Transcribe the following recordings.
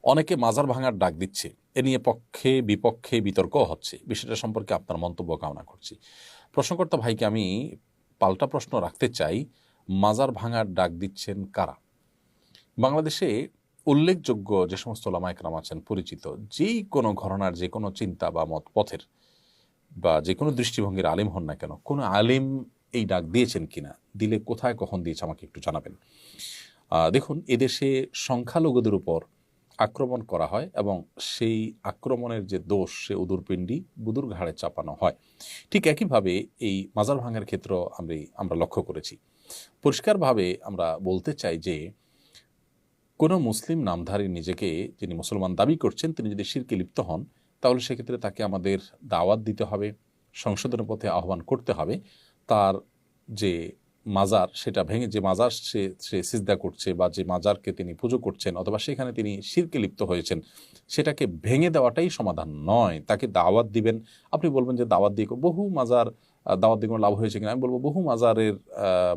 অনেকে মাজার ভাঙার ডাক দিচ্ছে, এ নিয়ে পক্ষে বিপক্ষে বিতর্ক হচ্ছে। বিষয়টা সম্পর্কে আপনার মন্তব্য কামনা করছি। প্রশ্নকর্তা ভাইকে আমি পাল্টা প্রশ্ন রাখতে চাই, মাজার ভাঙার ডাক দিচ্ছেন কারা? বাংলাদেশে উল্লেখযোগ্য যে সমস্ত ওলামা একরাম আছেন পরিচিত, যেই কোনো ঘরানার যে কোনো চিন্তা বা মত পথের বা যে কোনো দৃষ্টিভঙ্গির আলেম হন না কেন, কোনো আলেম এই ডাক দিয়েছেন কিনা, দিলে কোথায় কখন দিয়েছে আমাকে একটু জানাবেন। দেখুন, এদেশে সংখ্যালঘুদের উপর আক্রমণ করা হয় এবং সেই আক্রমণের যে দোষ সে উদুরপিণ্ডি বুদুর ঘাড়ে চাপানো হয়। ঠিক একইভাবে এই মাজার ভাঙার ক্ষেত্র আমরা লক্ষ্য করেছি। পরিষ্কারভাবে আমরা বলতে চাই যে কোনো মুসলিম নামধারী নিজেকে যিনি মুসলমান দাবি করছেন, তিনি যদি শিরকে লিপ্ত হন, তাহলে সেক্ষেত্রে তাকে আমাদের দাওয়াত দিতে হবে, সংশোধনের পথে আহ্বান করতে হবে। তার যে মাজার সেটা ভেঙে, যে মাজার সে সিজদা করছে বা যে মাজারকে তিনি পুজো করছেন অথবা সেখানে তিনি শিরকে লিপ্ত হয়েছেন, সেটাকে ভেঙে দেওয়াটাই সমাধান নয়। তাকে দাওয়াত দিবেন। আপনি বলবেন যে দাওয়াত দিয়ে বহু মাজার দাওয়াত দিয়ে কোনো লাভ হয়েছে কিনা, আমি বলবো বহু মাজারের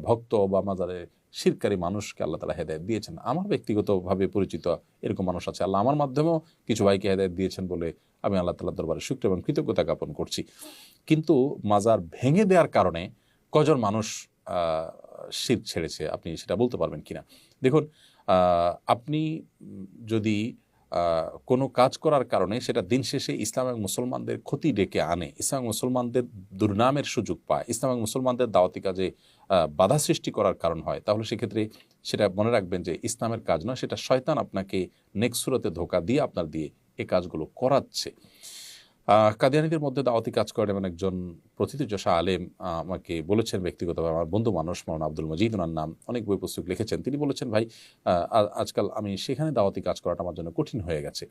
ভক্ত বা মাজারের শিরকারী মানুষকে আল্লাহ তাআলা হেদায়েত দিয়েছেন। আমার ব্যক্তিগতভাবে পরিচিত এরকম মানুষ আছে। আল্লাহ আমার মাধ্যমেও কিছু ভাইকে হেদায়েত দিয়েছেন বলে আমি আল্লাহ তাআলার দরবারে শুকর এবং কৃতজ্ঞতা জ্ঞাপন করছি। কিন্তু মাজার ভেঙে দেওয়ার কারণে কজন মানুষ শিরক ছেড়েছে, আপনি সেটা বলতে পারবেন কিনা? দেখুন, আপনি যদি কোনো কাজ করার কারণে সেটা দিন শেষে ইসলাম এবং মুসলমানদের ক্ষতি ডেকে আনে, ইসলাম এবং মুসলমানদের দুর্নামের সুযোগ পায়, ইসলাম এবং মুসলমানদের দাওয়াতি কাজে বাধা সৃষ্টি করার কারণ হয়, তাহলে সেক্ষেত্রে সেটা মনে রাখবেন যে ইসলামের কাজ নয়, সেটা শয়তান আপনাকে নেক্সট সুরতে ধোঁকা দিয়ে আপনার দিয়ে এই কাজগুলো করাচ্ছে। কাদিয়ানীদের মধ্যে দাওয়াতি কাজ করেন এমন একজন প্রথিতযশা আলেম আমাকে বলেছেন ব্যক্তিগতভাবে, আমার বন্ধু মানুষ, মৌলানা আব্দুল মজিদ ওনার নাম, অনেক বই পুস্তক লিখেছেন। তিনি বলেছেন, ভাই আজকাল আমি সেখানে দাওয়াতি কাজ করাটা আমার জন্য কঠিন হয়ে গেছে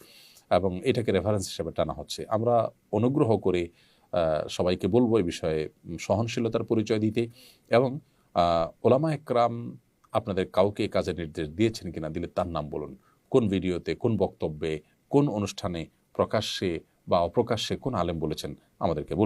এবং এটাকে রেফারেন্স হিসেবে টানা হচ্ছে। আমরা অনুগ্রহ করে সবাইকে বলবো এই বিষয়ে সহনশীলতার পরিচয় দিতে এবং ওলামা একরাম আপনাদের কাউকে কাজের নির্দেশ দিয়েছেন কিনা, দিলে তার নাম বলুন। কোন ভিডিওতে, কোন বক্তব্যে, কোন অনুষ্ঠানে প্রকাশ্যে বা অপ্রকাশ্যে কোন আলেম বলেছেন আমাদেরকে বলুন।